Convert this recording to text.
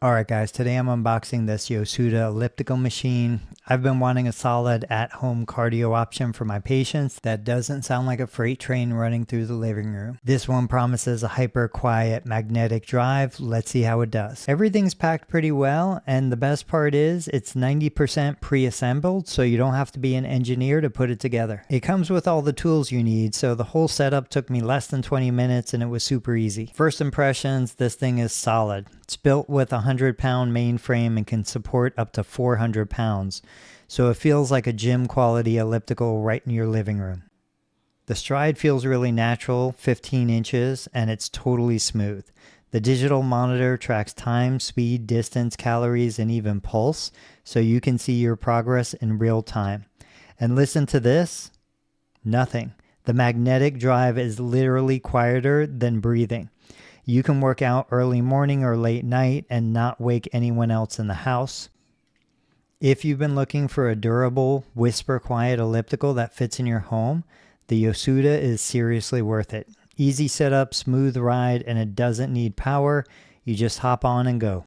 Alright guys, today I'm unboxing this Yosuda Elliptical machine. I've been wanting a solid at-home cardio option for my patients that doesn't sound like a freight train running through the living room. This one promises a hyper quiet magnetic drive. Let's see how it does. Everything's packed pretty well, and the best part is it's 90% pre-assembled, so you don't have to be an engineer to put it together. It comes with all the tools you need, so the whole setup took me less than 20 minutes and it was super easy. First impressions, this thing is solid. It's built with a 100-pound mainframe and can support up to 400 pounds, so it feels like a gym quality elliptical right in your living room. The stride feels really natural, 15 inches, and it's totally smooth. The digital monitor tracks time, speed, distance, calories, and even pulse, so you can see your progress in real time. And listen to this, nothing. The magnetic drive is literally quieter than breathing. You can work out early morning or late night and not wake anyone else in the house. If you've been looking for a durable, whisper quiet elliptical that fits in your home, the Yosuda is seriously worth it. Easy setup, smooth ride, and it doesn't need power. You just hop on and go.